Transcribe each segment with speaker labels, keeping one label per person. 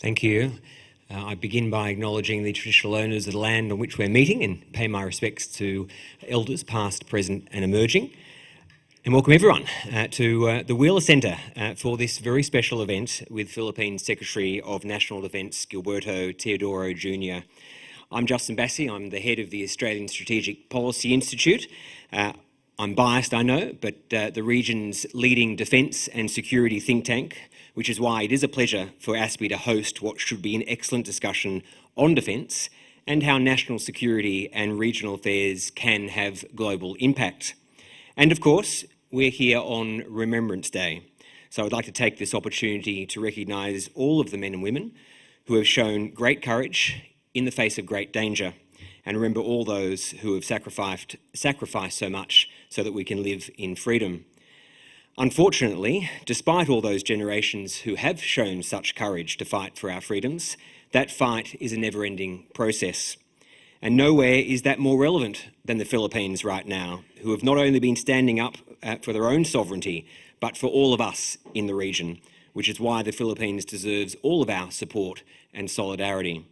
Speaker 1: Thank you. I begin by acknowledging the traditional owners of the land on which we're meeting and pay my respects to elders past, present and emerging. And welcome everyone to the Wheeler Centre for this very special event with Philippines Secretary of National Defence Gilberto Teodoro Jr. I'm Justin Bassi, I'm the head of the Australian Strategic Policy Institute. I'm biased, I know, but the region's leading defence and security think tank, which is why it is a pleasure for ASPI to host what should be an excellent discussion on defence and how national security and regional affairs can have global impact. And of course, we're here on Remembrance Day. So I'd like to take this opportunity to recognise all of the men and women who have shown great courage in the face of great danger, and remember all those who have sacrificed so much so that we can live in freedom. Unfortunately, despite all those generations who have shown such courage to fight for our freedoms, that fight is a never-ending process. And nowhere is that more relevant than the Philippines right now, who have not only been standing up for their own sovereignty, but for all of us in the region, which is why the Philippines deserves all of our support and solidarity.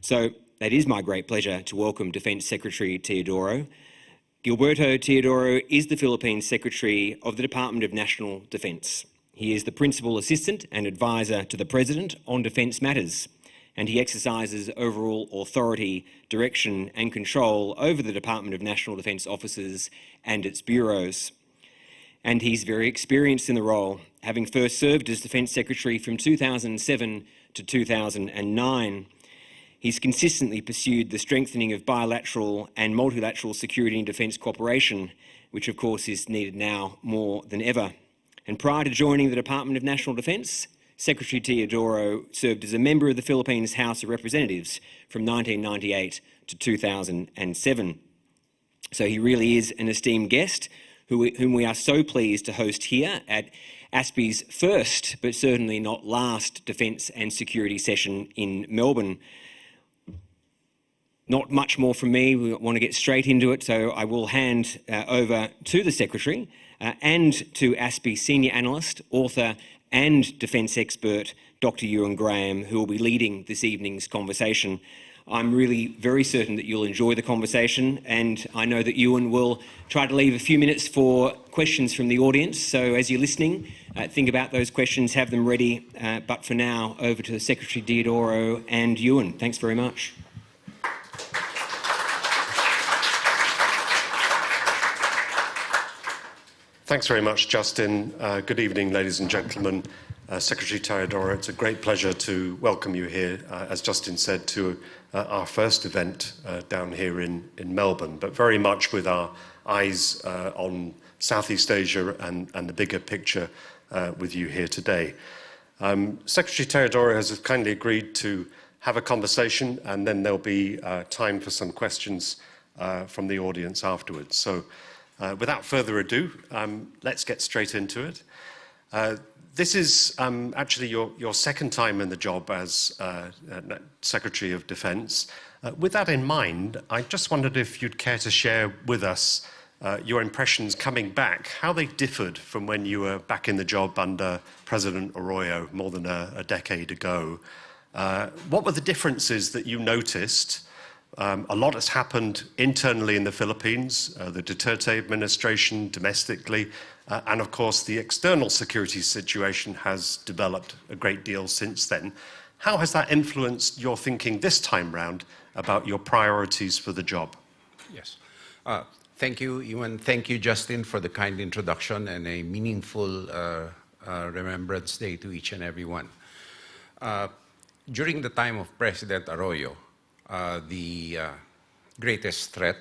Speaker 1: So it is my great pleasure to welcome Defence Secretary Teodoro. Gilberto Teodoro is the Philippines Secretary of the Department of National Defence. He is the Principal Assistant and Advisor to the President on Defence matters, and he exercises overall authority, direction and control over the Department of National Defence officers and its bureaus. And he's very experienced in the role, having first served as Defence Secretary from 2007 to 2009. He's consistently pursued the strengthening of bilateral and multilateral security and defence cooperation, which of course is needed now more than ever. And prior to joining the Department of National Defence, Secretary Teodoro served as a member of the Philippines House of Representatives from 1998 to 2007. So he really is an esteemed guest whom we are so pleased to host here at ASPI's first, but certainly not last, Defence and Security session in Melbourne. Not much more from me, we want to get straight into it, so I will hand over to the Secretary and to ASPI Senior Analyst, Author and Defence Expert, Dr. Euan Graham, who will be leading this evening's conversation. I'm really very certain that you'll enjoy the conversation, and I know that Euan will try to leave a few minutes for questions from the audience, so as you're listening, think about those questions, have them ready, but for now, over to Secretary Teodoro and Euan. Thanks very much.
Speaker 2: Thanks very much, Justin. Good evening, ladies and gentlemen. Secretary Teodoro, it's a great pleasure to welcome you here, as Justin said, to our first event down here in Melbourne, but very much with our eyes on Southeast Asia and the bigger picture with you here today. Secretary Teodoro has kindly agreed to have a conversation, and then there'll be time for some questions from the audience afterwards. So, without further ado, let's get straight into it. This is actually your second time in the job as Secretary of Defence. With that in mind, I just wondered if you'd care to share with us your impressions coming back, how they differed from when you were back in the job under President Arroyo more than a decade ago. What were the differences that you noticed? A lot has happened internally in the Philippines, the Duterte administration domestically, and of course the external security situation has developed a great deal since then. How has that influenced your thinking this time round about your priorities for the job?
Speaker 3: Yes. Thank you, Euan. Thank you, Justin, for the kind introduction and a meaningful Remembrance Day to each and every one. During the time of President Arroyo, the greatest threat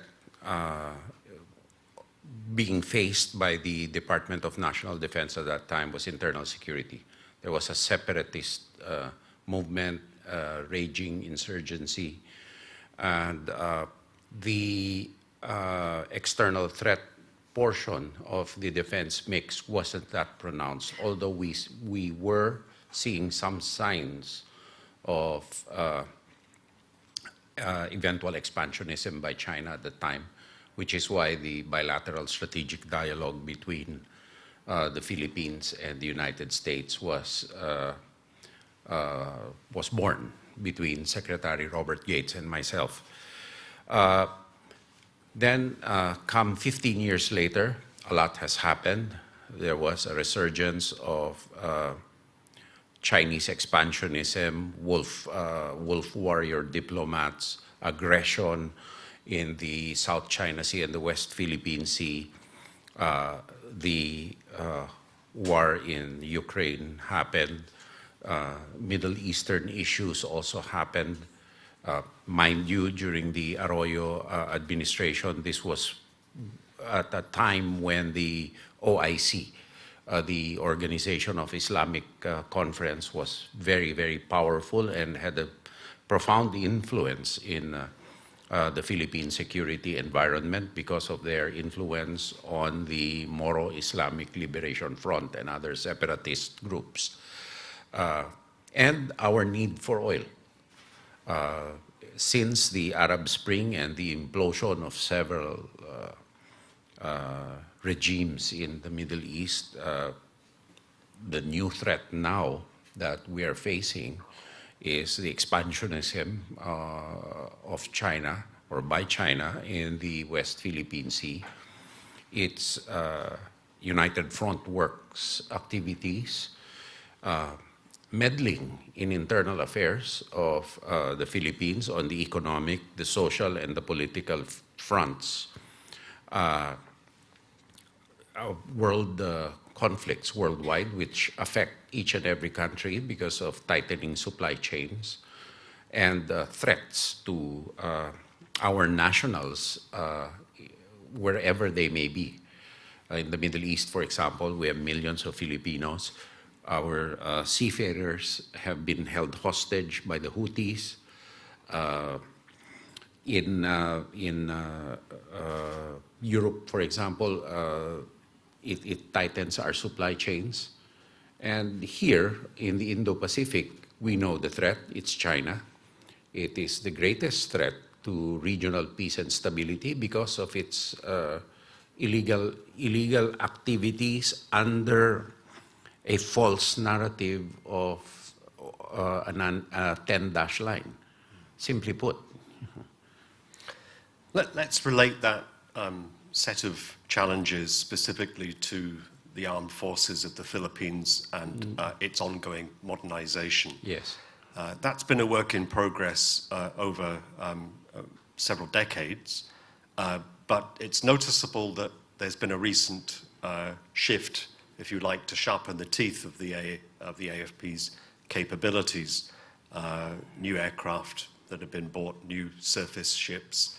Speaker 3: being faced by the Department of National Defense at that time was internal security. There was a separatist movement, raging insurgency, and the external threat portion of the defense mix wasn't that pronounced, although we were seeing some signs of eventual expansionism by China at the time, which is why the bilateral strategic dialogue between the Philippines and the United States was was born between Secretary Robert Gates and myself. Then, come 15 years later, a lot has happened. There was a resurgence of Chinese expansionism, wolf warrior diplomats, aggression in the South China Sea and the West Philippine Sea. The war in Ukraine happened. Middle Eastern issues also happened. Mind you, during the Arroyo administration, this was at a time when the OIC, the Organization of Islamic Conference, was very, very powerful and had a profound influence in the Philippine security environment because of their influence on the Moro Islamic Liberation Front and other separatist groups. And our need for oil. Since the Arab Spring and the implosion of several regimes in the Middle East, the new threat now that we are facing is the expansionism of China, or by China, in the West Philippine Sea. Its United Front Works activities, meddling in internal affairs of the Philippines on the economic, the social, and the political fronts. World conflicts worldwide, which affect each and every country because of tightening supply chains, and threats to our nationals wherever they may be. In the Middle East, for example, we have millions of Filipinos. Our seafarers have been held hostage by the Houthis. In Europe, for example, it tightens our supply chains. And here in the Indo-Pacific, we know the threat, it's China. It is the greatest threat to regional peace and stability because of its illegal activities under a false narrative of a 10-dash line, simply put.
Speaker 2: Let's relate that set of challenges specifically to the armed forces of the Philippines and its ongoing modernization.
Speaker 3: Yes.
Speaker 2: That's been a work in progress over several decades, but it's noticeable that there's been a recent shift, if you like, to sharpen the teeth of the AFP's capabilities. New aircraft that have been bought, new surface ships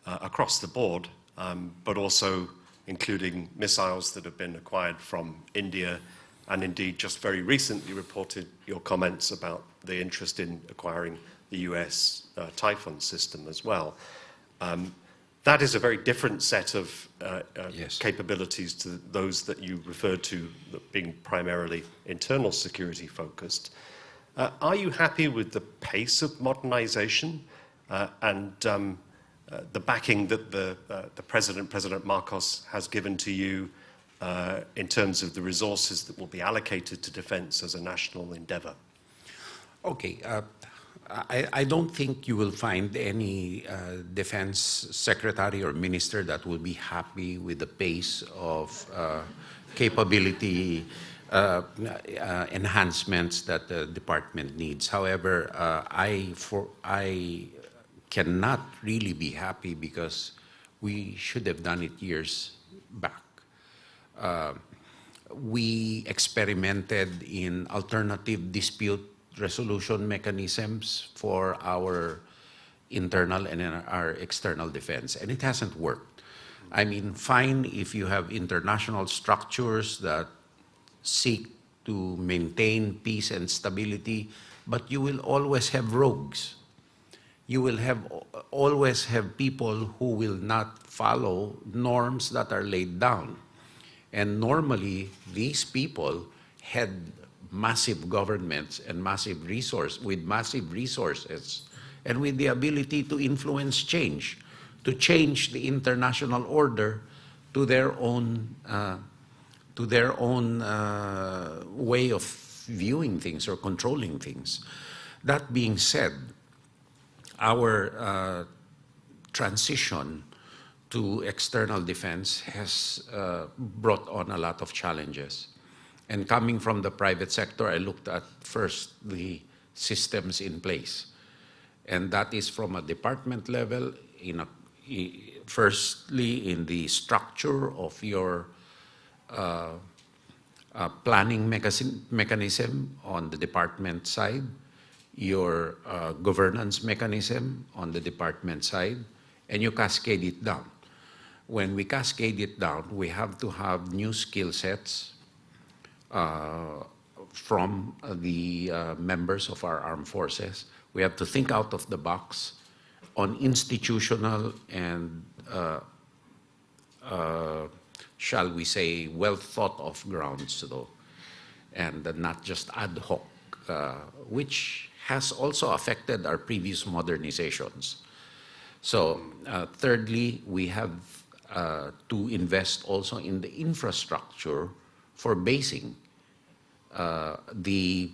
Speaker 2: across the board, but also including missiles that have been acquired from India, and indeed just very recently reported your comments about the interest in acquiring the US Typhoon system as well. That is a very different set of
Speaker 3: Yes.
Speaker 2: capabilities to those that you referred to being primarily internal security focused. Are you happy with the pace of modernization and the backing that the President Marcos has given to you in terms of the resources that will be allocated to defense as a national endeavor?
Speaker 3: Okay. I don't think you will find any defense secretary or minister that will be happy with the pace of capability enhancements that the department needs. However, I cannot really be happy because we should have done it years back. We experimented in alternative dispute resolution mechanisms for our internal and our external defense, and it hasn't worked. I mean, fine if you have international structures that seek to maintain peace and stability, but you will always have rogues. You will always have people who will not follow norms that are laid down. And normally, these people had massive governments and massive resources and with the ability to influence change, to change the international order to their own way of viewing things or controlling things. That being said, our transition to external defense has brought on a lot of challenges. And coming from the private sector, I looked at first the systems in place. And that is from a department level, firstly in the structure of your planning mechanism on the department side, your governance mechanism on the department side, and you cascade it down. When we cascade it down, we have to have new skill sets from the members of our armed forces. We have to think out of the box on institutional and, shall we say, well thought of grounds, though, and not just ad hoc, which has also affected our previous modernizations. So, thirdly, we have to invest also in the infrastructure for basing. The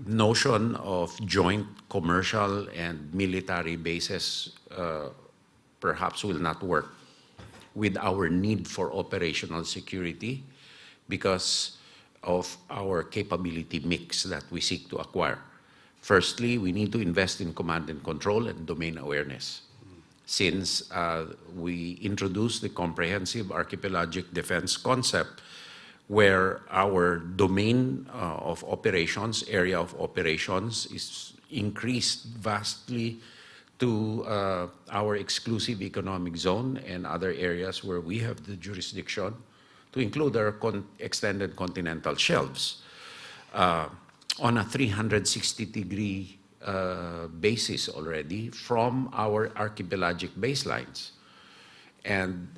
Speaker 3: notion of joint commercial and military bases perhaps will not work with our need for operational security because of our capability mix that we seek to acquire. Firstly, we need to invest in command and control and domain awareness. Since we introduced the comprehensive archipelagic defense concept, where our domain of operations, area of operations, is increased vastly to our exclusive economic zone and other areas where we have the jurisdiction, to include our extended continental shelves on a 360-degree basis already from our archipelagic baselines. And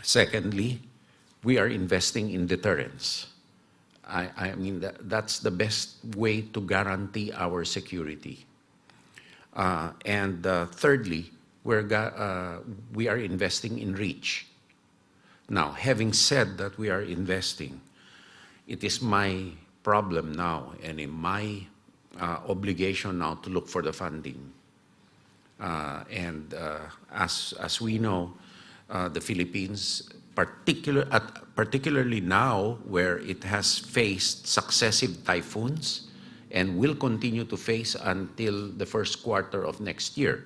Speaker 3: secondly, we are investing in deterrence. I mean, that's the best way to guarantee our security. And thirdly, we are investing in reach. Now, having said that we are investing, it is my problem now and in my obligation now to look for the funding. As we know, the Philippines, particularly now where it has faced successive typhoons and will continue to face until the first quarter of next year,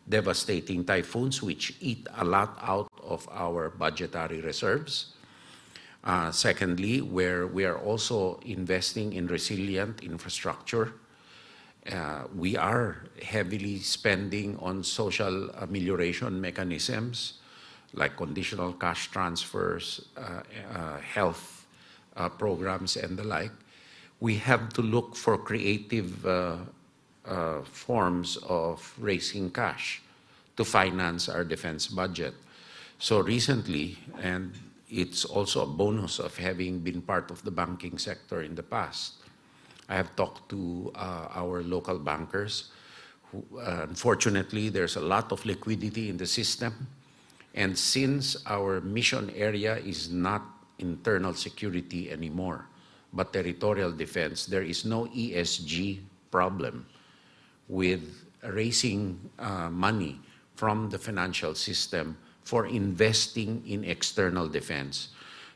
Speaker 3: devastating typhoons which eat a lot out of our budgetary reserves. Secondly, where we are also investing in resilient infrastructure. We are heavily spending on social amelioration mechanisms like conditional cash transfers, health programs, and the like. We have to look for creative forms of raising cash to finance our defense budget. So recently, and it's also a bonus of having been part of the banking sector in the past, I have talked to our local bankers. Unfortunately, there's a lot of liquidity in the system. And since our mission area is not internal security anymore, but territorial defense, there is no ESG problem with raising money from the financial system for investing in external defense.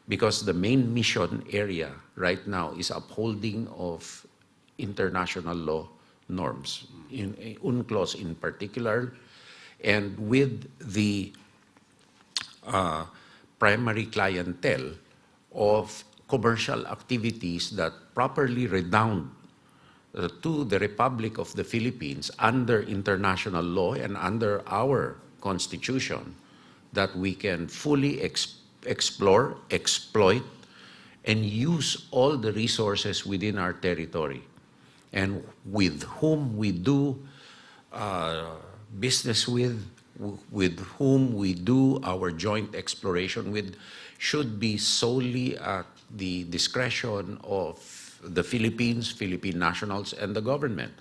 Speaker 3: Because the main mission area right now is upholding of international law norms, in UNCLOS in particular, and with the primary clientele of commercial activities that properly redound to the Republic of the Philippines under international law and under our Constitution, that we can fully explore, exploit, and use all the resources within our territory, and with whom we do business with whom we do our joint exploration with, should be solely at the discretion of the Philippines, Philippine nationals, and the government,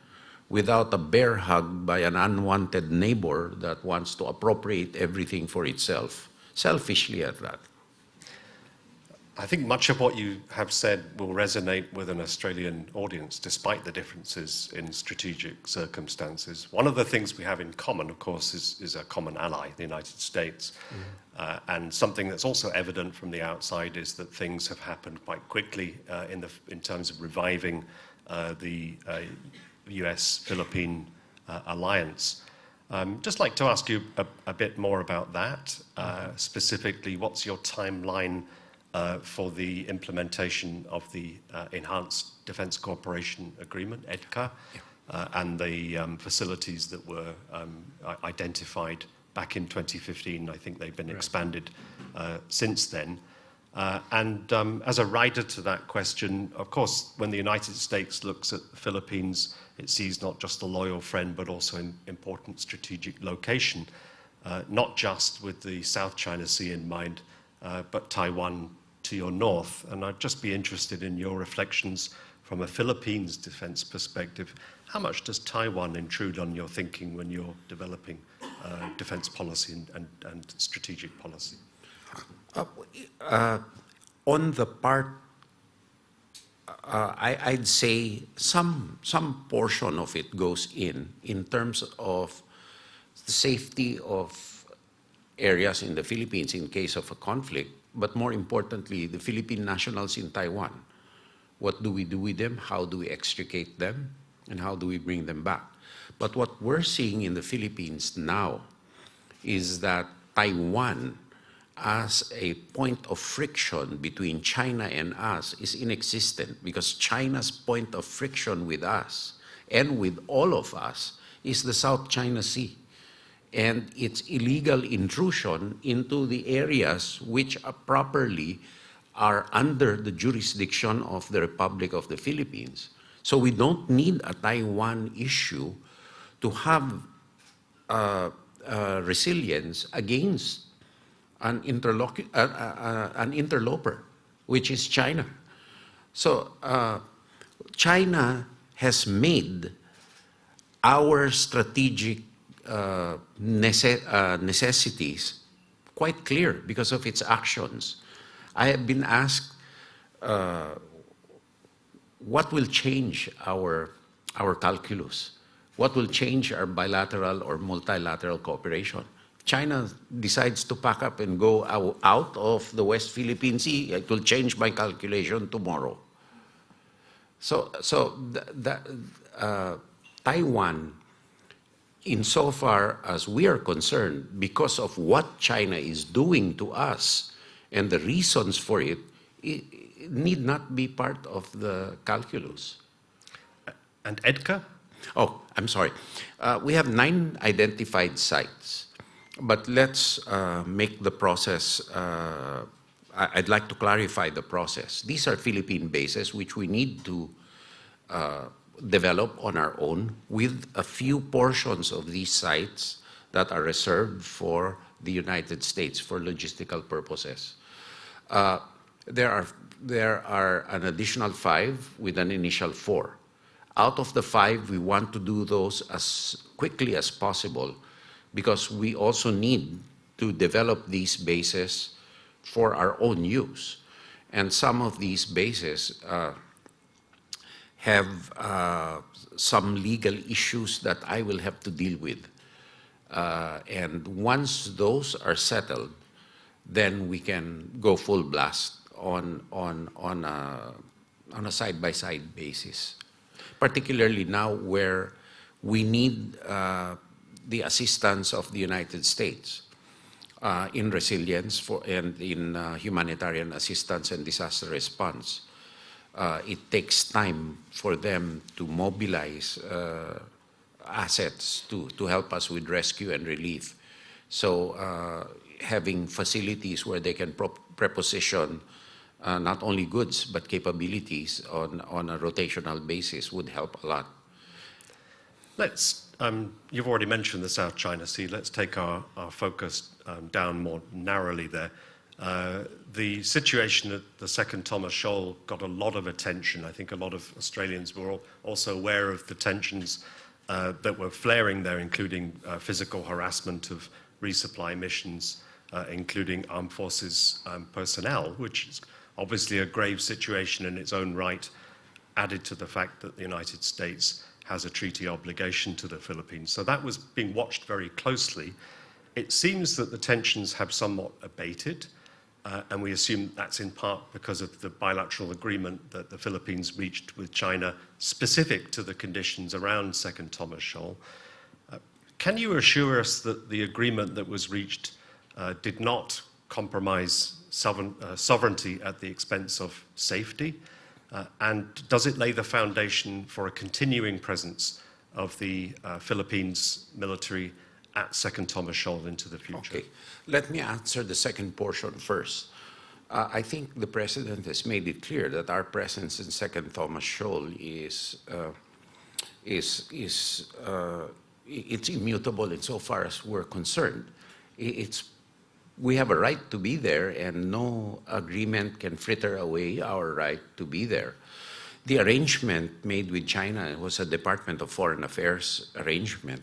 Speaker 3: without a bear hug by an unwanted neighbor that wants to appropriate everything for itself, selfishly at that.
Speaker 2: I think much of what you have said will resonate with an Australian audience, despite the differences in strategic circumstances. One of the things we have in common, of course, is a common ally, the United States. And something that's also evident from the outside is that things have happened quite quickly in terms of reviving the US-Philippine alliance. Just like to ask you a bit more about that. Specifically, what's your timeline for the implementation of the Enhanced Defence Cooperation Agreement, EDCA, and the facilities that were identified back in 2015. I think they've been expanded since then. As a rider to that question, of course, when the United States looks at the Philippines, it sees not just a loyal friend, but also an important strategic location, not just with the South China Sea in mind, but Taiwan to your north. And I'd just be interested in your reflections from a Philippines defense perspective. How much does Taiwan intrude on your thinking when you're developing defense policy and strategic policy?
Speaker 3: On the part, I'd say some portion of it goes in terms of the safety of areas in the Philippines in case of a conflict, but more importantly, the Philippine nationals in Taiwan. What do we do with them? How do we extricate them? And how do we bring them back? But what we're seeing in the Philippines now is that Taiwan as a point of friction between China and us is inexistent, because China's point of friction with us and with all of us is the South China Sea and its illegal intrusion into the areas which are properly are under the jurisdiction of the Republic of the Philippines. So we don't need a Taiwan issue to have resilience against an interloper, which is China. So China has made our strategic necessities quite clear because of its actions. I have been asked what will change our calculus? What will change our bilateral or multilateral cooperation? China decides to pack up and go out of the West Philippine Sea, it will change my calculation tomorrow. So Taiwan, insofar as we are concerned, because of what China is doing to us and the reasons for it, it need not be part of the calculus.
Speaker 2: And EDCA?
Speaker 3: Oh, I'm sorry. We have 9 identified sites. But let's make the process, I'd like to clarify the process. These are Philippine bases which we need to develop on our own, with a few portions of these sites that are reserved for the United States for logistical purposes. There are an additional 5 with an initial 4. Out of the 5, we want to do those as quickly as possible, because we also need to develop these bases for our own use. And some of these bases have some legal issues that I will have to deal with. And once those are settled, then we can go full blast on a side-by-side basis. Particularly now where we need the assistance of the United States in resilience and in humanitarian assistance and disaster response. It takes time for them to mobilize assets to help us with rescue and relief. So having facilities where they can preposition not only goods but capabilities on a rotational basis would help a lot.
Speaker 2: Let's, you've already mentioned the South China Sea. Let's take our focus down more narrowly there. The situation at the Second Thomas Shoal got a lot of attention. I think a lot of Australians were also aware of the tensions that were flaring there, including physical harassment of resupply missions, including armed forces personnel, which is obviously a grave situation in its own right, added to the fact that the United States has a treaty obligation to the Philippines. So that was being watched very closely. It seems that the tensions have somewhat abated, and we assume that's in part because of the bilateral agreement that the Philippines reached with China specific to the conditions around Second Thomas Shoal. Can you assure us that the agreement that was reached did not compromise sovereignty at the expense of safety? And does it lay the foundation for a continuing presence of the Philippines military at Second Thomas Shoal into the future?
Speaker 3: Okay, let me answer the second portion first. I think the President has made it clear that our presence in Second Thomas Shoal is it's immutable insofar as we're concerned. We have a right to be there, and no agreement can fritter away our right to be there. The arrangement made with China was a Department of Foreign Affairs arrangement,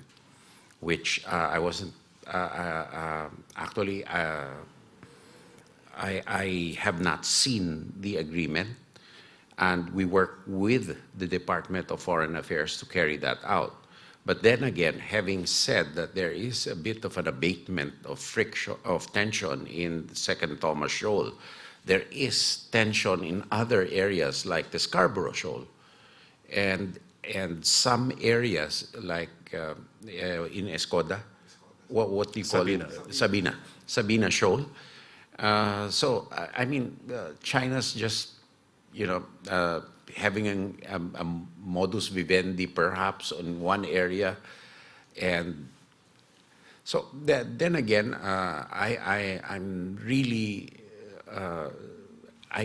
Speaker 3: which I wasn't actually. I have not seen the agreement, and we work with the Department of Foreign Affairs to carry that out. But then again, having said that there is a bit of an abatement of friction, of tension in Second Thomas Shoal, there is tension in other areas like the Scarborough Shoal, and some areas like in Escoda, what do you call it? Sabina Shoal. So I mean, China's just having a modus vivendi perhaps on one area, and so then again, I'm really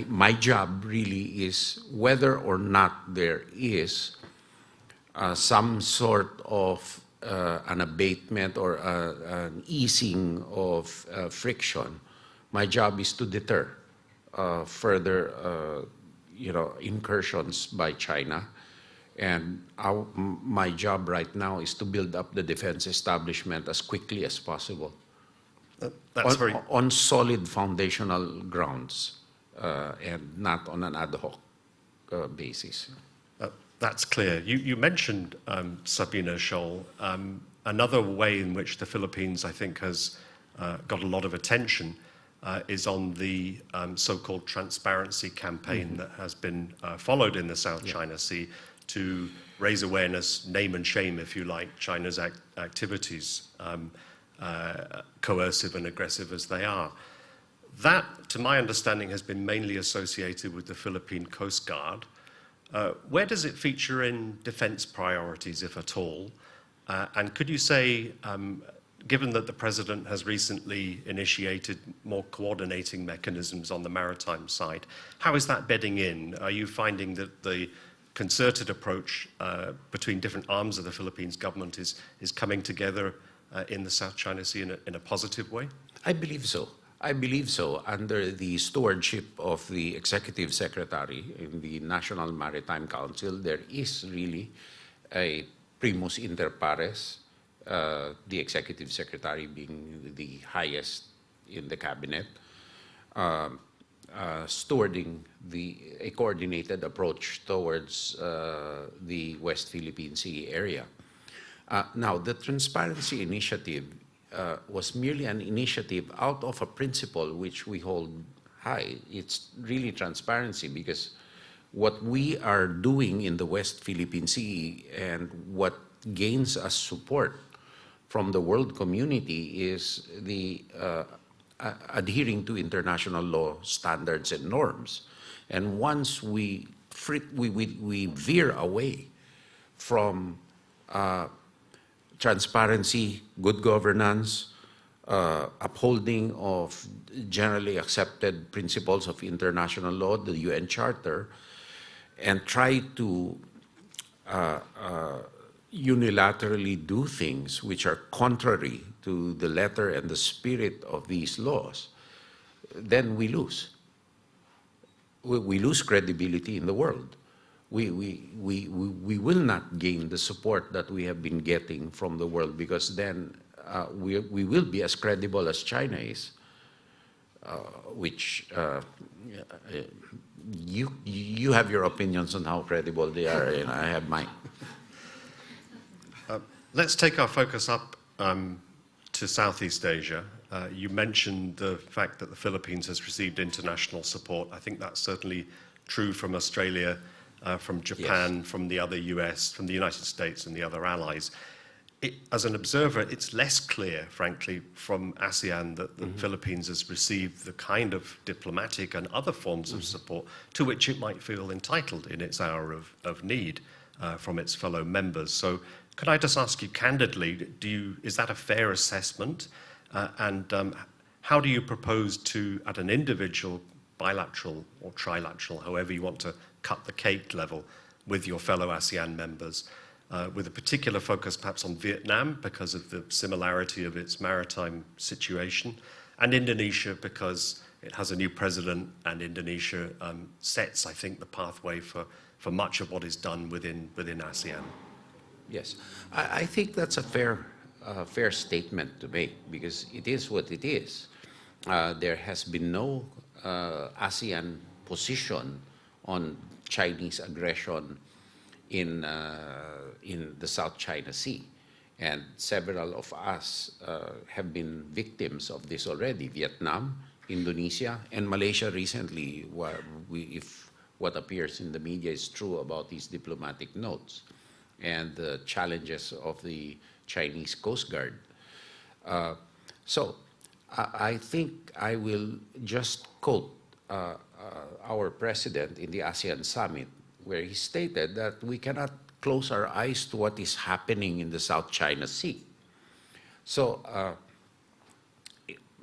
Speaker 3: my job really is whether or not there is some sort of an abatement or an easing of friction. My job is to deter further incursions by China, and my job right now is to build up the defense establishment as quickly as possible.
Speaker 2: That's
Speaker 3: on solid foundational grounds, and not on an ad hoc basis.
Speaker 2: That's clear. You mentioned Sabina Shoal. Another way in which the Philippines, I think, has got a lot of attention is on the so-called transparency campaign that has been followed in the South China Sea to raise awareness, name and shame, if you like, China's activities, coercive and aggressive as they are. That, to my understanding, has been mainly associated with the Philippine Coast Guard. Where does it feature in defense priorities, if at all? And could you say, given that the President has recently initiated more coordinating mechanisms on the maritime side, how is that bedding in? Are you finding that the concerted approach between different arms of the Philippines government is coming together in the South China Sea in a positive way?
Speaker 3: I believe so. I believe so. Under the stewardship of the Executive Secretary in the National Maritime Council, there is really a primus inter pares, the Executive Secretary being the highest in the cabinet, stewarding a coordinated approach towards the West Philippine Sea area. Now, the Transparency Initiative was merely an initiative out of a principle which we hold high. It's really transparency, because what we are doing in the West Philippine Sea and what gains us support from the world community is the adhering to international law standards and norms. And once we veer away from transparency, good governance, upholding of generally accepted principles of international law, the UN Charter, and try to unilaterally do things which are contrary to the letter and the spirit of these laws, then we lose. We lose credibility in the world. We will not gain the support that we have been getting from the world, because then we will be as credible as China is. which you have your opinions on how credible they are, and I have mine.
Speaker 2: Let's take our focus up to Southeast Asia. You mentioned the fact that the Philippines has received international support. I think that's certainly true from Australia, from Japan, yes, from the other US, from the United States and the other allies. As an observer, it's less clear, frankly, from ASEAN that the Philippines has received the kind of diplomatic and other forms of support to which it might feel entitled in its hour of need from its fellow members. So could I just ask you candidly, is that a fair assessment? How do you propose to, at an individual, bilateral or trilateral, however you want to cut the cake level, with your fellow ASEAN members, with a particular focus perhaps on Vietnam because of the similarity of its maritime situation, and Indonesia because it has a new president, and Indonesia sets, I think, the pathway for much of what is done within ASEAN?
Speaker 3: Yes, I think that's a fair statement to make, because it is what it is. There has been no ASEAN position on Chinese aggression in the South China Sea, and several of us have been victims of this already. Vietnam, Indonesia, and Malaysia recently, if what appears in the media is true about these diplomatic notes and the challenges of the Chinese Coast Guard. So I think I will just quote our president in the ASEAN summit, where he stated that we cannot close our eyes to what is happening in the South China Sea. So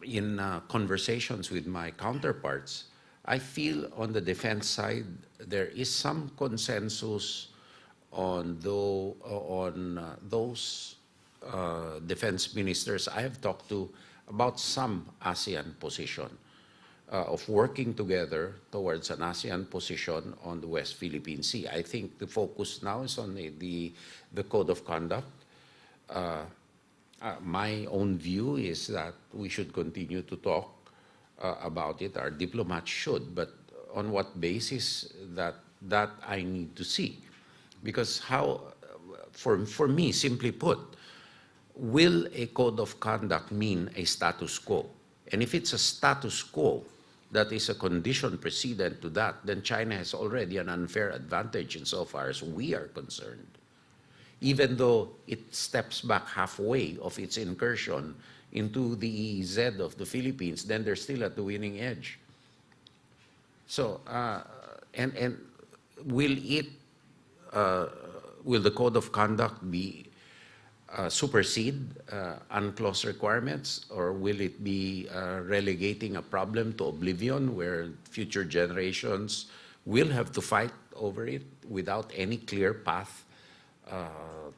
Speaker 3: in conversations with my counterparts, I feel on the defense side there is some consensus on those defense ministers I have talked to about some ASEAN position of working together towards an ASEAN position on the West Philippine Sea. I think the focus now is on the code of conduct. My own view is that we should continue to talk about it. Our diplomats should, but on what basis, that I need to see. Because for me, simply put, will a code of conduct mean a status quo? And if it's a status quo that is a condition precedent to that, then China has already an unfair advantage insofar as we are concerned. Even though it steps back halfway of its incursion into the EEZ of the Philippines, then they're still at the winning edge. So, and will the code of conduct be supersede UNCLOS requirements, or will it be relegating a problem to oblivion where future generations will have to fight over it without any clear path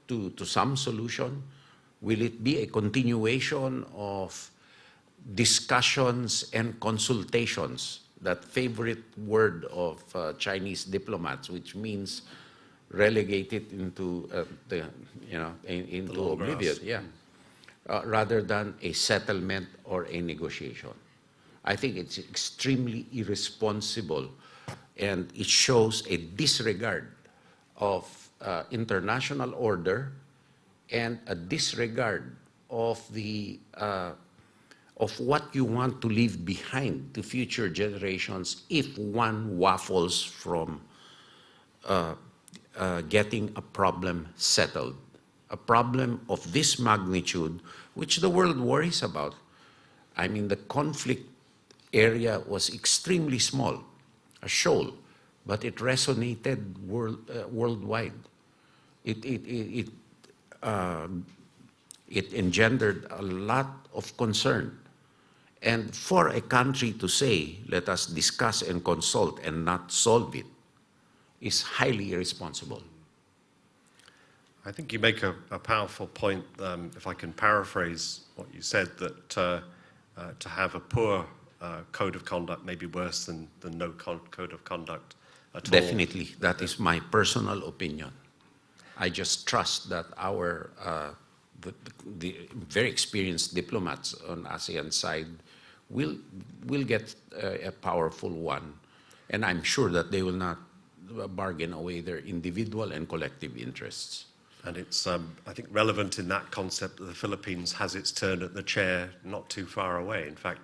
Speaker 3: to some solution? Will it be a continuation of discussions and consultations, that favorite word of Chinese diplomats, which means relegate it into into oblivion, rather than a settlement or a negotiation? I think it's extremely irresponsible, and it shows a disregard of international order and a disregard of what you want to leave behind to future generations if one waffles from getting a problem settled. A problem of this magnitude, which the world worries about. I mean, the conflict area was extremely small, a shoal, but it resonated worldwide. It engendered a lot of concern. And for a country to say, let us discuss and consult and not solve it, is highly irresponsible.
Speaker 2: I think you make a powerful point, if I can paraphrase what you said, that to have a poor code of conduct may be worse than no code of conduct at all.
Speaker 3: Definitely, that is my personal opinion. I just trust that the very experienced diplomats on ASEAN side will get a powerful one. And I'm sure that they will not bargain away their individual and collective interests.
Speaker 2: And it's, I think, relevant in that concept that the Philippines has its turn at the chair not too far away. In fact,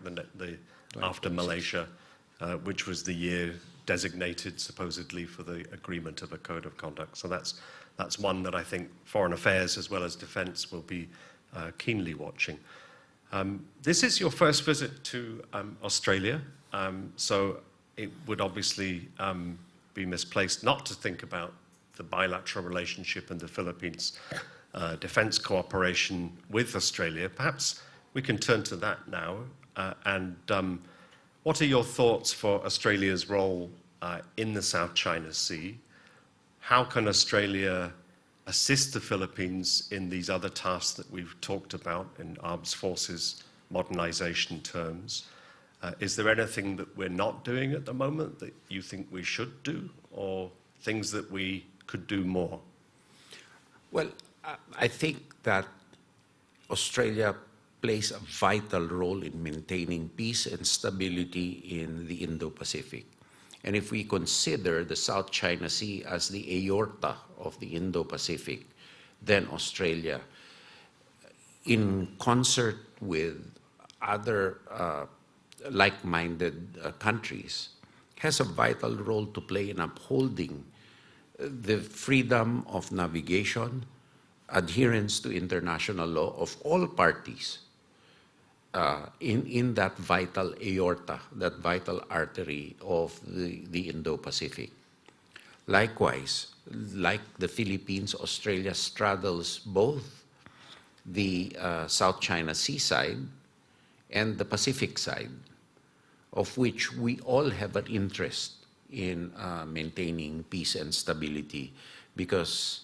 Speaker 2: after Malaysia, which was the year designated supposedly for the agreement of a code of conduct. So that's one that I think foreign affairs as well as defence will be keenly watching. This is your first visit to Australia, so it would obviously be misplaced not to think about the bilateral relationship and the Philippines' defence cooperation with Australia. Perhaps we can turn to that now. What are your thoughts for Australia's role in the South China Sea? How can Australia assist the Philippines in these other tasks that we've talked about in armed forces modernization terms? Is there anything that we're not doing at the moment that you think we should do, or things that we could do more?
Speaker 3: Well, I think that Australia plays a vital role in maintaining peace and stability in the Indo-Pacific. And if we consider the South China Sea as the aorta of the Indo-Pacific, then Australia, in concert with other like-minded countries, has a vital role to play in upholding the freedom of navigation, adherence to international law of all parties in that vital aorta, that vital artery of the Indo-Pacific. Likewise, like the Philippines, Australia straddles both the South China Sea side and the Pacific side, of which we all have an interest in maintaining peace and stability, because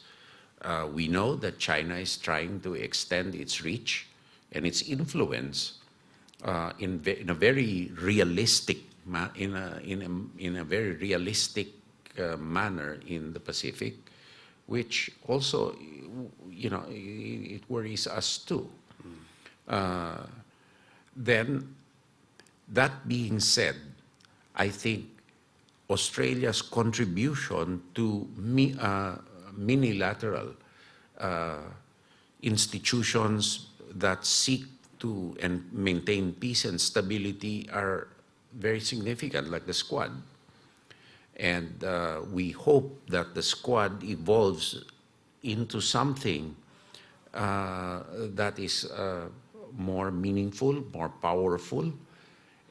Speaker 3: we know that China is trying to extend its reach and its influence in a very realistic manner in the Pacific, which also, it worries us too. Then, that being said, I think Australia's contribution to minilateral institutions that seek to and maintain peace and stability are very significant, like the Squad. And we hope that the Squad evolves into something that is more meaningful, more powerful.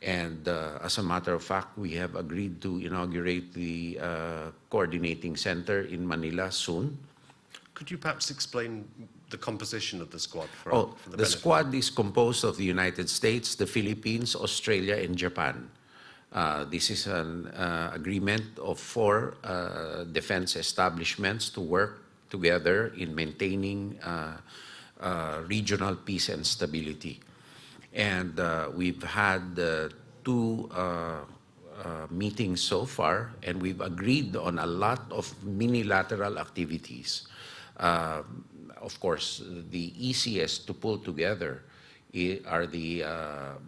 Speaker 3: And as a matter of fact, we have agreed to inaugurate the coordinating center in Manila soon.
Speaker 2: Could you perhaps explain the composition of the Squad for the benefit?
Speaker 3: Squad is composed of the United States, the Philippines, Australia, and Japan. This is an agreement of 4 defense establishments to work together in maintaining regional peace and stability. And we've had 2 meetings so far, and we've agreed on a lot of minilateral activities. Of course, the easiest to pull together are the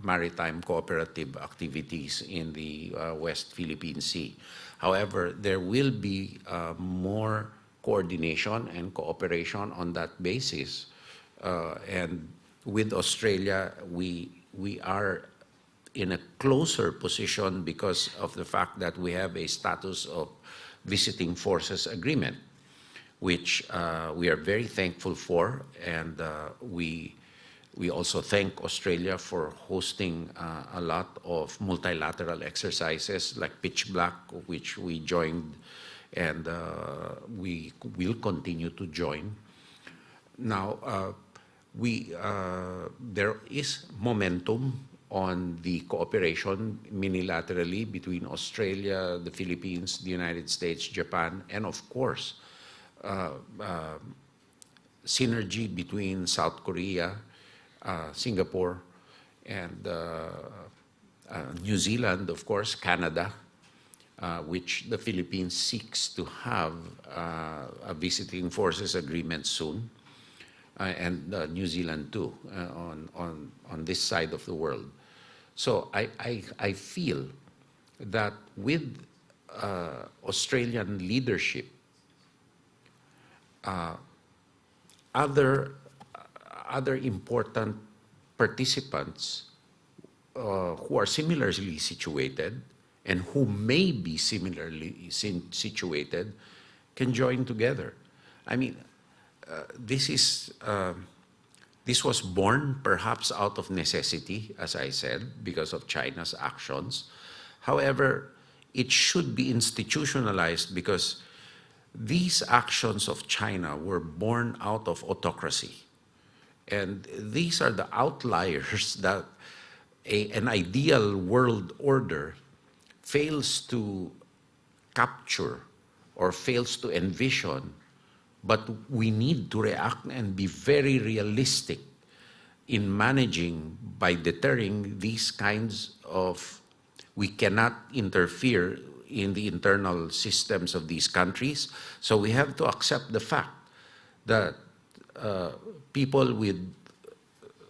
Speaker 3: maritime cooperative activities in the West Philippine Sea. However, there will be more coordination and cooperation on that basis. And with Australia, we are in a closer position because of the fact that we have a status of visiting forces agreement, which we are very thankful for, and we also thank Australia for hosting a lot of multilateral exercises like Pitch Black, which we joined, and we will continue to join. Now, there is momentum on the cooperation minilaterally between Australia, the Philippines, the United States, Japan, and of course, synergy between South Korea, Singapore, and New Zealand, of course, Canada, which the Philippines seeks to have a visiting forces agreement soon, and New Zealand too, on this side of the world. So I feel that with Australian leadership, other important participants who are similarly situated and who may be similarly situated can join together. I mean, this was born perhaps out of necessity, as I said, because of China's actions. However, it should be institutionalized because these actions of China were born out of autocracy. And these are the outliers that an ideal world order fails to capture or fails to envision. But we need to react and be very realistic in managing by deterring these kinds of, we cannot interfere in the internal systems of these countries. So we have to accept the fact that people with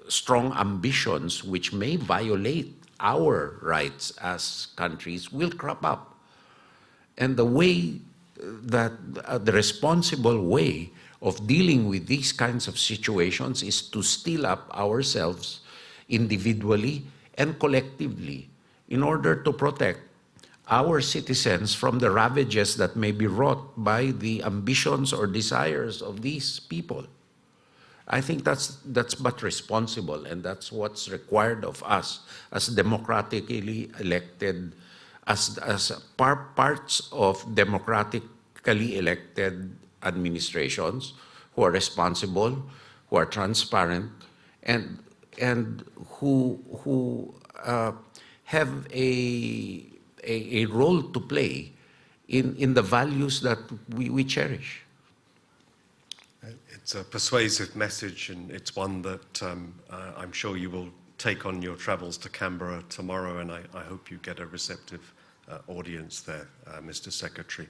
Speaker 3: strong ambitions which may violate our rights as countries will crop up. And the way that the responsible way of dealing with these kinds of situations is to steel up ourselves individually and collectively in order to protect our citizens from the ravages that may be wrought by the ambitions or desires of these people. I think that's but responsible, and that's what's required of us as democratically elected, as parts of democratically elected administrations who are responsible, who are transparent, and who have a role to play in the values that we cherish.
Speaker 2: It's a persuasive message, and it's one that I'm sure you will take on your travels to Canberra tomorrow, and I hope you get a receptive audience there, Mr. Secretary.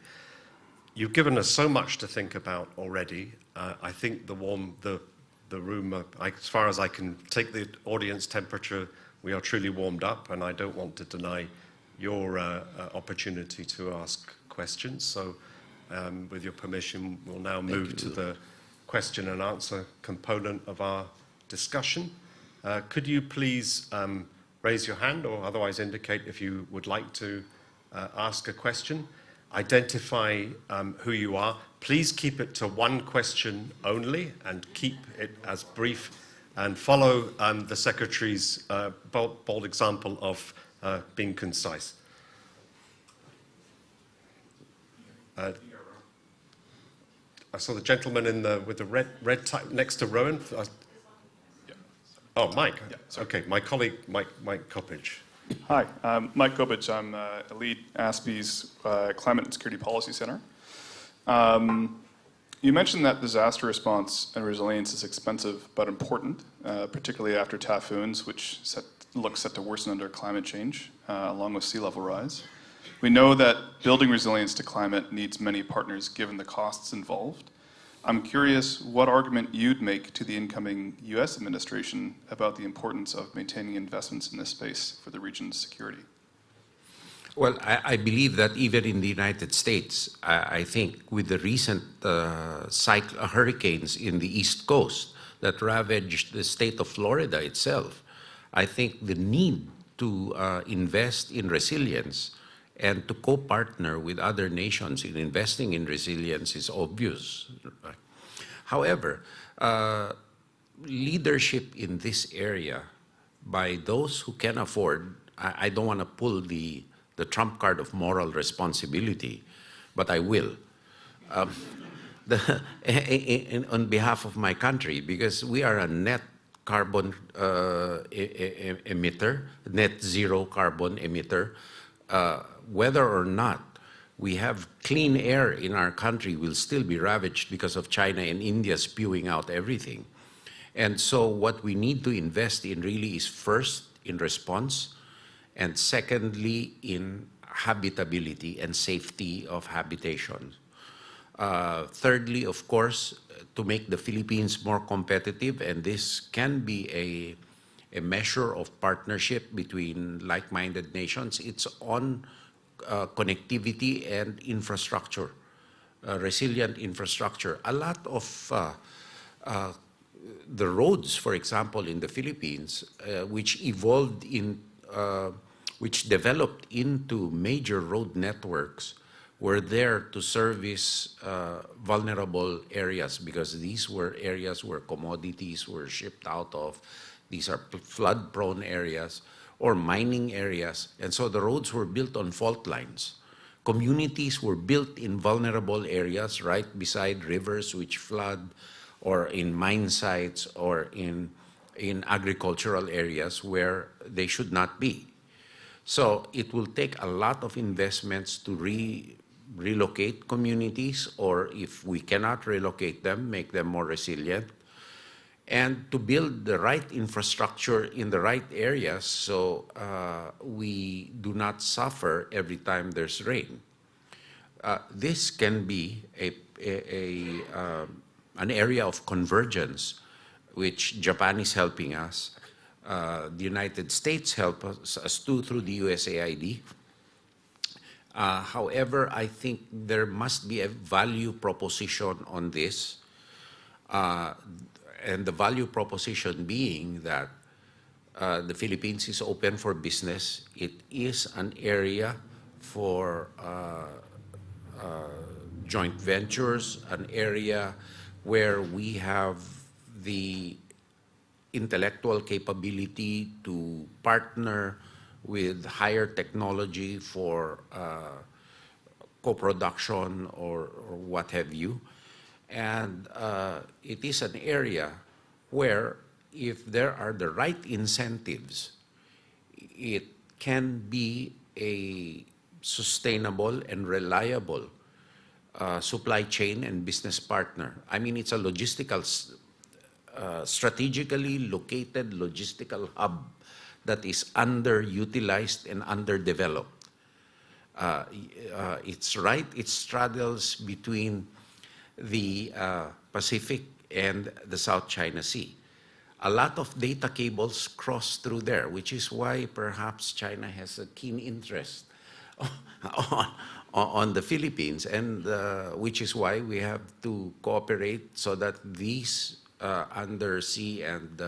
Speaker 2: You've given us so much to think about already. I think the room, as far as I can take the audience temperature, we are truly warmed up, and I don't want to deny your opportunity to ask questions. So with your permission, we'll now move to the question and answer component of our discussion. Could you please raise your hand or otherwise indicate if you would like to ask a question? Identify who you are. Please keep it to one question only and keep it as brief, and follow the Secretary's bold example of being concise. I saw the gentleman with the red tie next to Rowan. Oh, Mike. Yeah, okay, my colleague, Mike Coppage.
Speaker 4: Hi, Mike Coppage. I'm a lead ASPI's Climate and Security Policy Center. You mentioned that disaster response and resilience is expensive but important, particularly after typhoons, which look set to worsen under climate change, along with sea level rise. We know that building resilience to climate needs many partners given the costs involved. I'm curious what argument you'd make to the incoming US administration about the importance of maintaining investments in this space for the region's security.
Speaker 3: Well, I believe that even in the United States, I think with the recent hurricanes in the East Coast that ravaged the state of Florida itself, I think the need to invest in resilience and to co-partner with other nations in investing in resilience is obvious. However, leadership in this area by those who can afford, I don't want to pull the trump card of moral responsibility, but I will. On behalf of my country, because we are a net carbon emitter, net zero carbon emitter, whether or not we have clean air in our country will still be ravaged because of China and India spewing out everything. And so what we need to invest in really is first in response, and secondly in habitability and safety of habitation. Thirdly, of course, to make the Philippines more competitive, and this can be a measure of partnership between like-minded nations. It's on connectivity and infrastructure, resilient infrastructure. A lot of the roads, for example, in the Philippines, which developed into major road networks, were there to service vulnerable areas, because these were areas where commodities were shipped out of. These are flood-prone areas or mining areas. And so the roads were built on fault lines. Communities were built in vulnerable areas right beside rivers which flood, or in mine sites, or in agricultural areas where they should not be. So it will take a lot of investments to relocate communities, or if we cannot relocate them, make them more resilient, and to build the right infrastructure in the right areas so we do not suffer every time there's rain. This can be an area of convergence, which Japan is helping us. The United States help us too through the USAID. However, I think there must be a value proposition on this, and the value proposition being that the Philippines is open for business. It is an area for joint ventures, an area where we have the intellectual capability to partner with higher technology for co-production or what have you. And it is an area where, if there are the right incentives, it can be a sustainable and reliable supply chain and business partner. I mean, it's a logistical, strategically located logistical hub that is underutilized and underdeveloped. It's right, it straddles between the Pacific and the South China Sea. A lot of data cables cross through there, which is why perhaps China has a keen interest on the Philippines, and which is why we have to cooperate so that these undersea and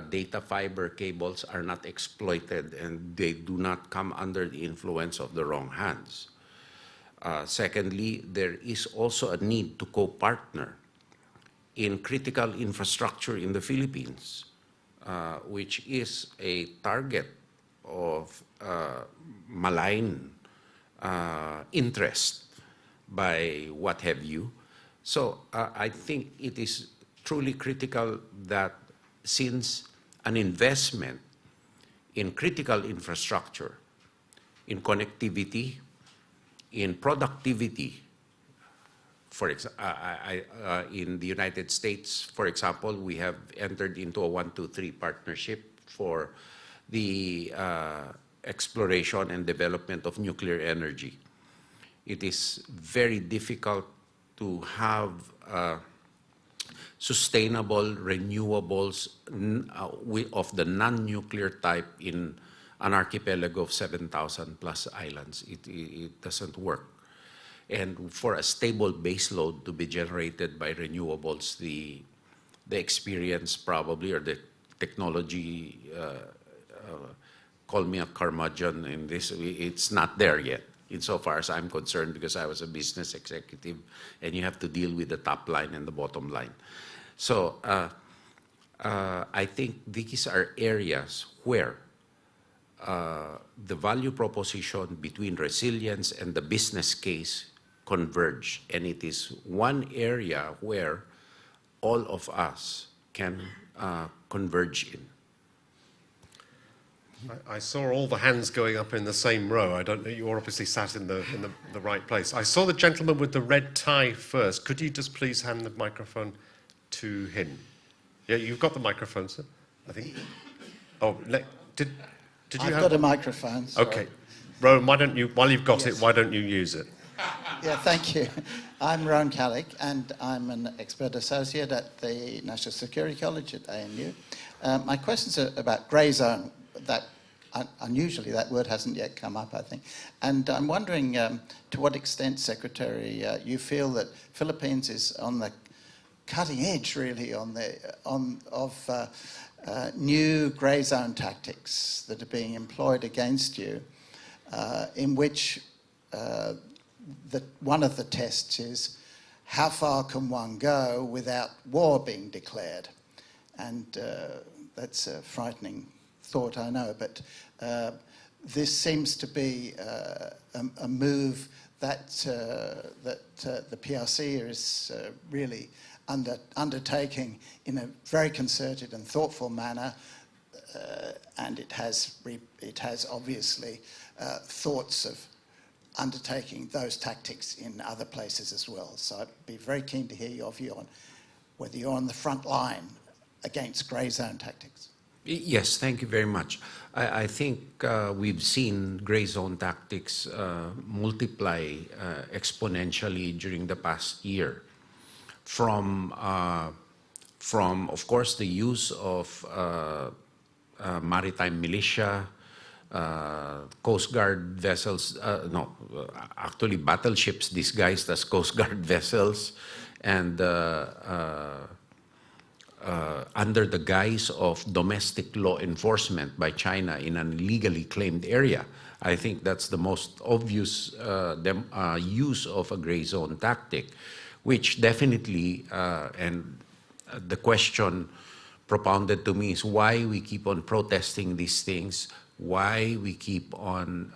Speaker 3: data fiber cables are not exploited and they do not come under the influence of the wrong hands. Secondly, there is also a need to co-partner in critical infrastructure in the Philippines, which is a target of malign interest by what have you. So I think it is truly critical that, since an investment in critical infrastructure, in connectivity, in productivity, for example, in the United States, for example, we have entered into a 1-2-3 partnership for the exploration and development of nuclear energy. It is very difficult to have sustainable renewables of the non-nuclear type in an archipelago of 7,000 plus islands. It doesn't work. And for a stable baseload to be generated by renewables, the experience probably, or the technology, call me a curmudgeon in this, it's not there yet, insofar as I'm concerned, because I was a business executive, and you have to deal with the top line and the bottom line. So I think these are areas where the value proposition between resilience and the business case converge, and it is one area where all of us can converge in.
Speaker 2: I saw all the hands going up in the same row. I don't know, you were obviously sat in the right place. I saw the gentleman with the red tie first. Could you just please hand the microphone to him? Yeah, you've got the microphone, sir, I think. Oh, did you have...
Speaker 5: I've got a microphone. Sorry.
Speaker 2: Okay. Rowan, why don't you, while you've got it, why don't you use it?
Speaker 5: Yeah, thank you. I'm Rowan Callick, and I'm an expert associate at the National Security College at ANU. My questions are about grey zone. That unusually, that word hasn't yet come up, I think. And I'm wondering to what extent, Secretary, you feel that Philippines is on the cutting edge, really, of new grey zone tactics that are being employed against you, in which one of the tests is how far can one go without war being declared? And that's a frightening thought, I know, but this seems to be a move that the PRC is really undertaking in a very concerted and thoughtful manner, and it has obviously thoughts of undertaking those tactics in other places as well. So I'd be very keen to hear your view on whether you're on the front line against grey zone tactics.
Speaker 3: Yes, thank you very much. I think we've seen grey zone tactics multiply exponentially during the past year. From of course, the use of maritime militia, Coast Guard vessels, actually battleships disguised as Coast Guard vessels, and under the guise of domestic law enforcement by China in an illegally claimed area. I think that's the most obvious use of a gray zone tactic, which definitely, and the question propounded to me is why we keep on protesting these things, why we keep on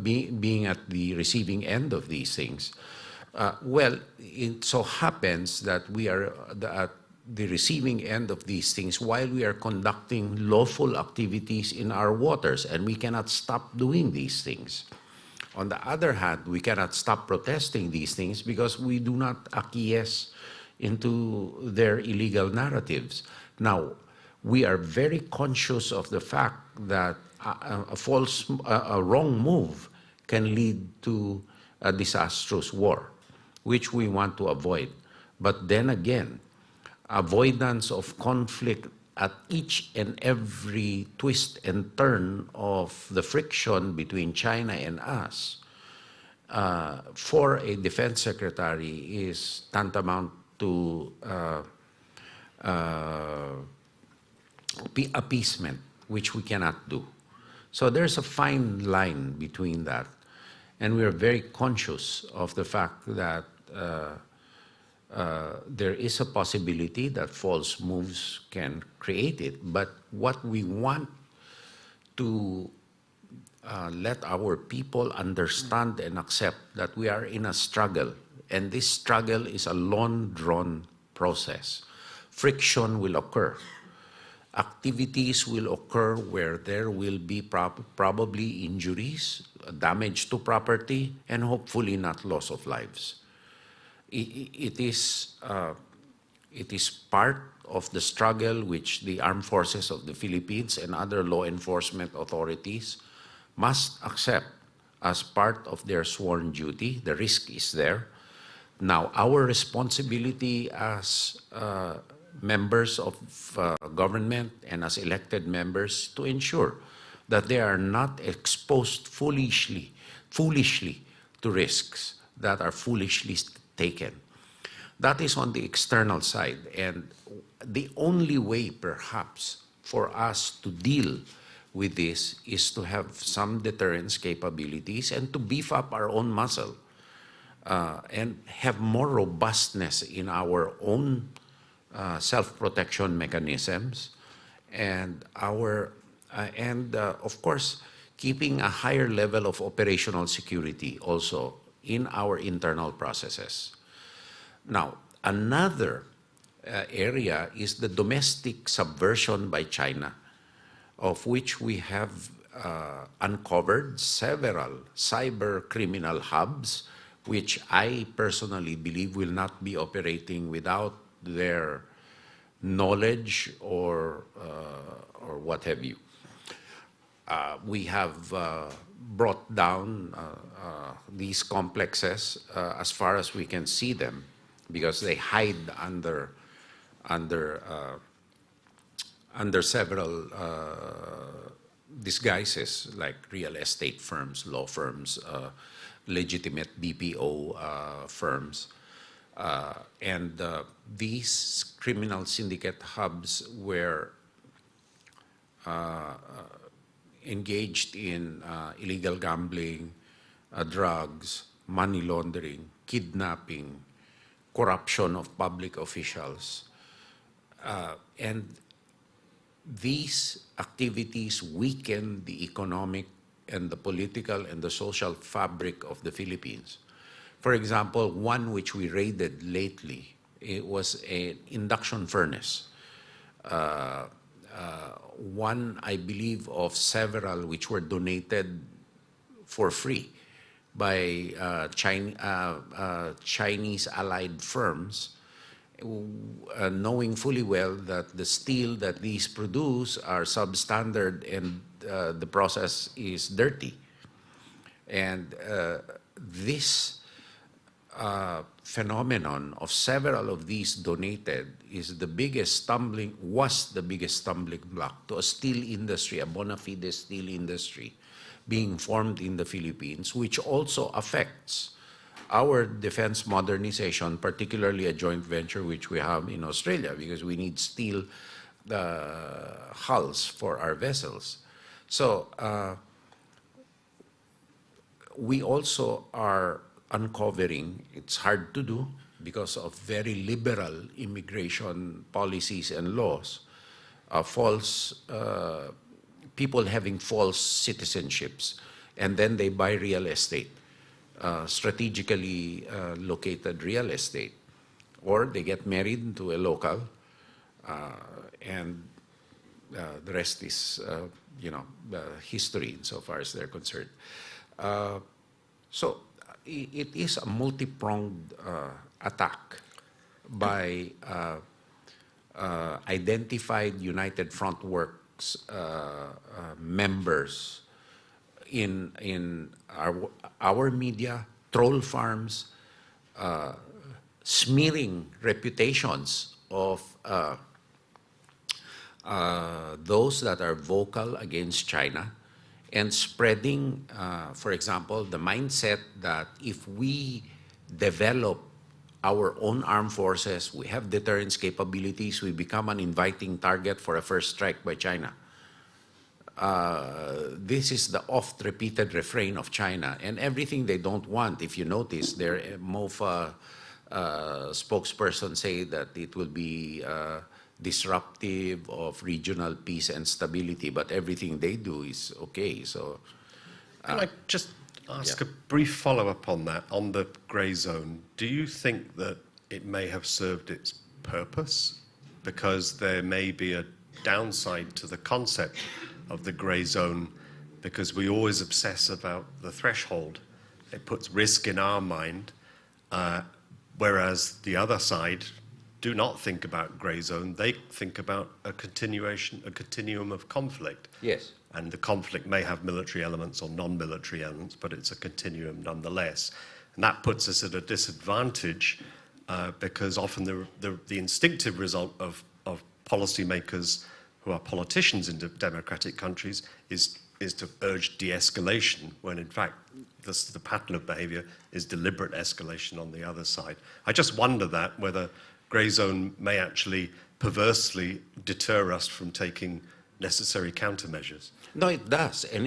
Speaker 3: being at the receiving end of these things. Well, it so happens that we are at the receiving end of these things while we are conducting lawful activities in our waters, and we cannot stop doing these things. On the other hand, we cannot stop protesting these things because we do not acquiesce into their illegal narratives. Now, we are very conscious of the fact that a wrong move can lead to a disastrous war, which we want to avoid. But then again, avoidance of conflict at each and every twist and turn of the friction between China and us, for a defense secretary is tantamount to appeasement, which we cannot do. So there's a fine line between that. And we are very conscious of the fact that there is a possibility that false moves can create it. But what we want to let our people understand and accept that we are in a struggle. And this struggle is a long-drawn process. Friction will occur. Activities will occur where there will be probably injuries, damage to property, and hopefully not loss of lives. It is part of the struggle which the armed forces of the Philippines and other law enforcement authorities must accept as part of their sworn duty. The risk is there. Now, our responsibility as members of government and as elected members to ensure that they are not exposed foolishly to risks that are foolishly taken. That is on the external side, and the only way perhaps for us to deal with this is to have some deterrence capabilities and to beef up our own muscle and have more robustness in our own self-protection mechanisms, and of course, keeping a higher level of operational security also in our internal processes. Now, another area is the domestic subversion by China, of which we have uncovered several cyber criminal hubs, which I personally believe will not be operating without their knowledge or what have you. we have brought down these complexes as far as we can see them, because they hide under several disguises, like real estate firms, law firms, legitimate BPO firms. And these criminal syndicate hubs were engaged in illegal gambling, drugs, money laundering, kidnapping, corruption of public officials. And these activities weaken the economic and the political and the social fabric of the Philippines. For example, one which we raided lately, it was an induction furnace. One, I believe, of several which were donated for free by Chinese allied firms, knowing fully well that the steel that these produce are substandard and the process is dirty. And this phenomenon of several of these donated was the biggest stumbling block to a steel industry, a bona fide steel industry being formed in the Philippines, which also affects our defense modernization, particularly a joint venture which we have in Australia, because we need steel hulls for our vessels. So we also are uncovering, it's hard to do because of very liberal immigration policies and laws, people having false citizenships, and then they buy real estate, strategically located real estate, or they get married to a local, and the rest is, history insofar as they're concerned. So it is a multi-pronged attack by identified United Front Works members in our media, troll farms, smearing reputations of those that are vocal against China, and spreading, for example, the mindset that if we develop our own armed forces, we have deterrence capabilities, we become an inviting target for a first strike by China. This is the oft-repeated refrain of China, and everything they don't want. If you notice, their MOFA spokesperson say that it will be disruptive of regional peace and stability, but everything they do is okay. So,
Speaker 2: can I just ask a brief follow-up on that, on the grey zone? Do you think that it may have served its purpose? Because there may be a downside to the concept of the grey zone, because we always obsess about the threshold. It puts risk in our mind, whereas the other side do not think about grey zone. They think about a continuum of conflict.
Speaker 3: yes.
Speaker 2: And the conflict may have military elements or non-military elements, but it's a continuum nonetheless. And that puts us at a disadvantage because often the instinctive result of policymakers who are politicians in democratic countries is to urge de-escalation, when in fact the pattern of behavior is deliberate escalation on the other side. I just wonder that whether grey zone may actually perversely deter us from taking necessary countermeasures.
Speaker 3: No, it does, and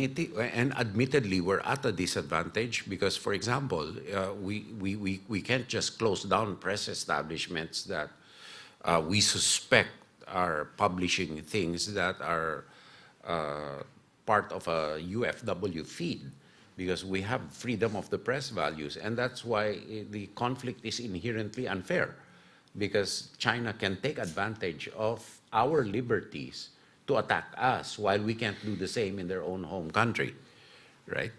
Speaker 3: admittedly, we're at a disadvantage because, for example, we can't just close down press establishments that we suspect are publishing things that are part of a UFW feed, because we have freedom of the press values, and that's why the conflict is inherently unfair, because China can take advantage of our liberties to attack us while we can't do the same in their own home country, right?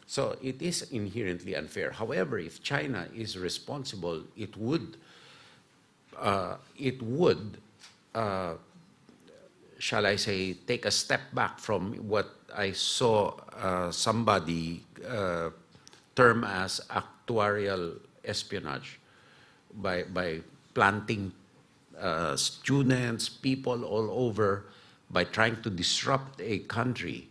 Speaker 3: So it is inherently unfair. However, if China is responsible, it would, shall I say, take a step back from what I saw somebody term as actuarial espionage by planting students, people all over, by trying to disrupt a country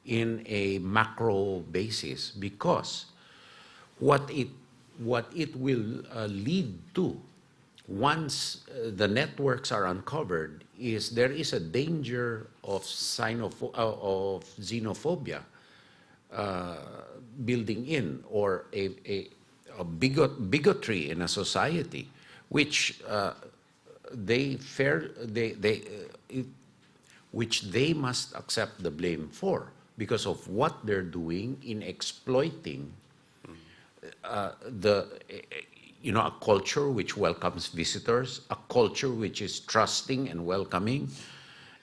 Speaker 3: in a macro basis, because what it will lead to once the networks are uncovered is there is a danger of xenophobia building in, or a bigotry in a society, which which they must accept the blame for because of what they're doing in exploiting a culture which welcomes visitors, a culture which is trusting and welcoming.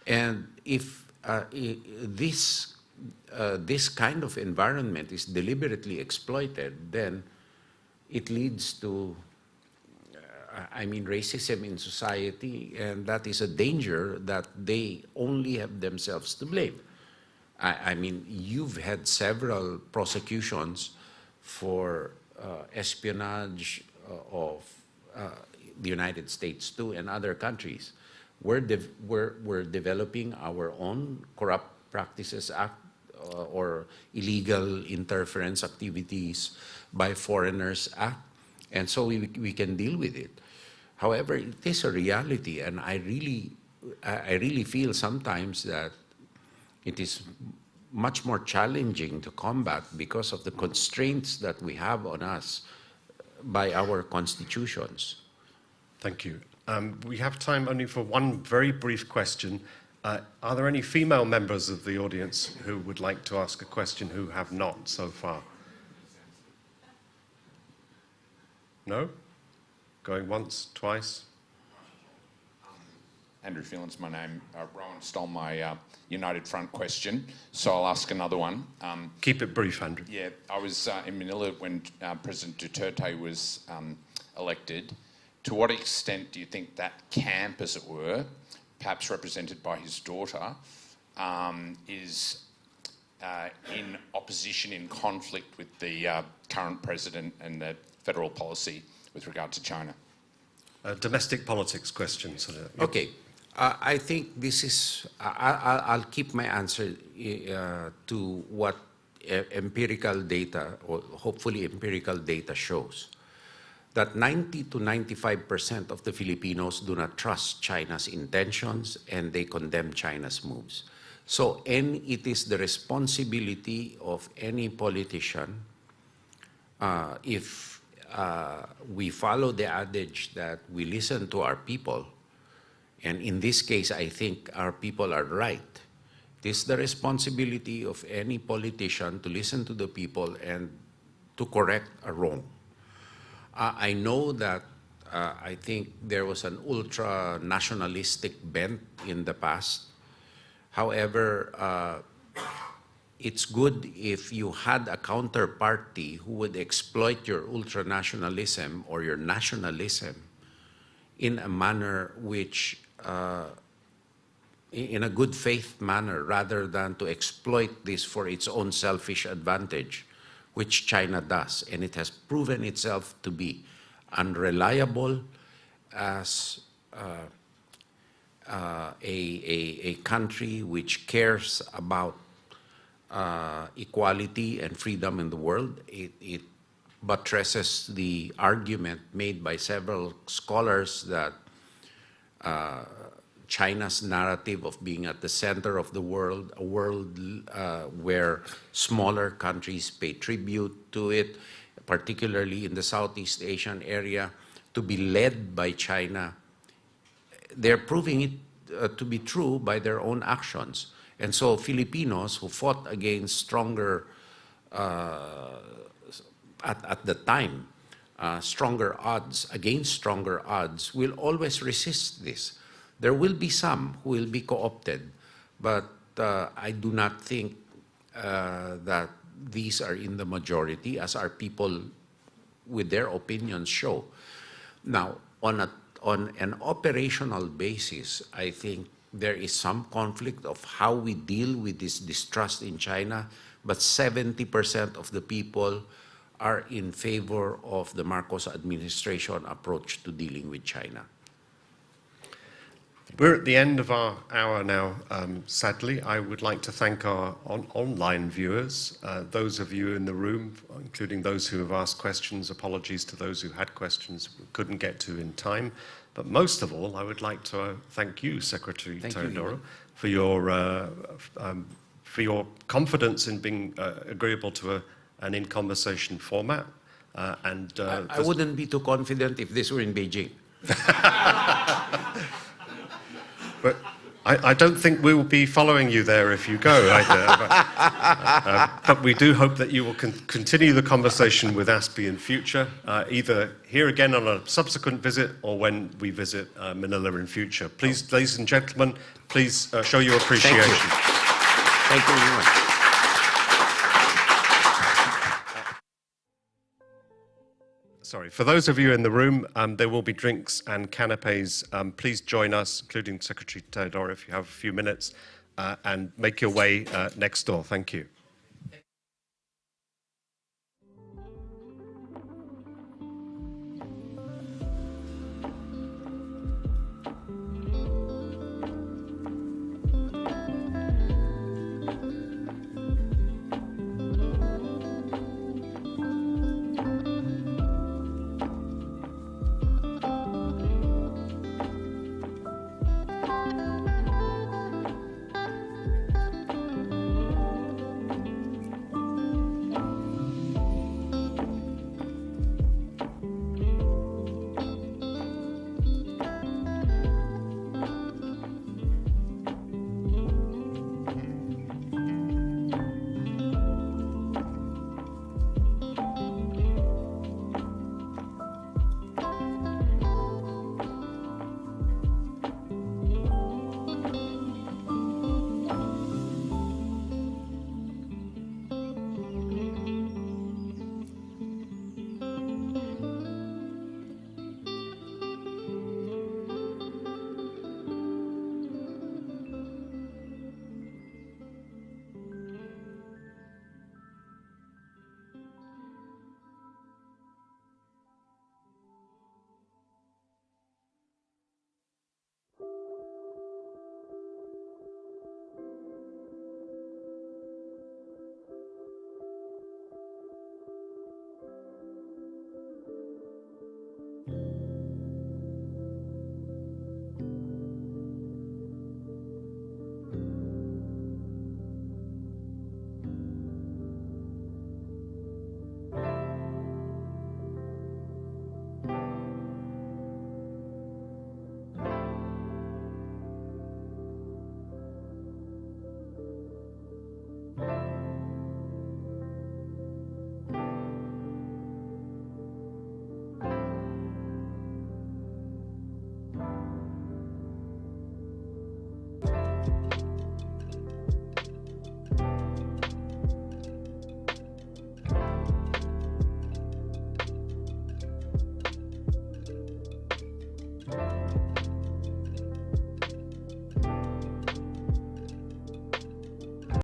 Speaker 3: And if this kind of environment is deliberately exploited, then it leads to, racism in society, and that is a danger that they only have themselves to blame. You've had several prosecutions for espionage of the United States too, and other countries. We're developing our own Corrupt Practices Act or Illegal Interference Activities by Foreigners Act, and so we can deal with it. However, it is a reality, and I really feel sometimes that it is much more challenging to combat because of the constraints that we have on us by our constitutions.
Speaker 2: Thank you. We have time only for one very brief question. Are there any female members of the audience who would like to ask a question who have not so far? No? Going once, twice?
Speaker 6: Andrew Phelan's my name. Rowan stole my United Front question, so I'll ask another one.
Speaker 2: Keep it brief, Andrew.
Speaker 6: Yeah, I was in Manila when President Duterte was elected. To what extent do you think that camp, as it were, perhaps represented by his daughter, is in opposition, in conflict with the current president and the federal policy with regard to China?
Speaker 2: Domestic politics questions.
Speaker 3: Okay. I think this is, I'll keep my answer to what empirical data, or hopefully empirical data, shows. That 90 to 95% of the Filipinos do not trust China's intentions, and they condemn China's moves. So it is the responsibility of any politician, if we follow the adage that we listen to our people, and in this case, I think our people are right. It is the responsibility of any politician to listen to the people and to correct a wrong. I know that I think there was an ultra-nationalistic bent in the past. However, it's good if you had a counterparty who would exploit your ultra-nationalism or your nationalism in a manner which, in a good faith manner, rather than to exploit this for its own selfish advantage, which China does. And it has proven itself to be unreliable as a country which cares about equality and freedom in the world. It buttresses the argument made by several scholars that China's narrative of being at the center of the world, a world where smaller countries pay tribute to it, particularly in the Southeast Asian area, to be led by China. They're proving it to be true by their own actions. And so Filipinos who fought against stronger, at the time, stronger odds, against stronger odds, will always resist this. There will be some who will be co-opted, but I do not think that these are in the majority, as our people with their opinions show. Now, on an operational basis, I think there is some conflict of how we deal with this distrust in China, but 70% of the people are in favor of the Marcos administration approach to dealing with China.
Speaker 2: We're at the end of our hour now, sadly. I would like to thank our online viewers, those of you in the room, including those who have asked questions. Apologies to those who had questions we couldn't get to in time. But most of all, I would like to thank you, Secretary Teodoro, for your confidence in being agreeable to an in-conversation format.
Speaker 3: I wouldn't be too confident if this were in Beijing.
Speaker 2: But I don't think we will be following you there if you go either. But we do hope that you will continue the conversation with ASPI in future, either here again on a subsequent visit or when we visit Manila in future. Please, ladies and gentlemen, please show your appreciation.
Speaker 3: Thank you very much.
Speaker 2: Sorry, for those of you in the room, there will be drinks and canapes. Please join us, including Secretary Teodoro, if you have a few minutes, and make your way next door. Thank you.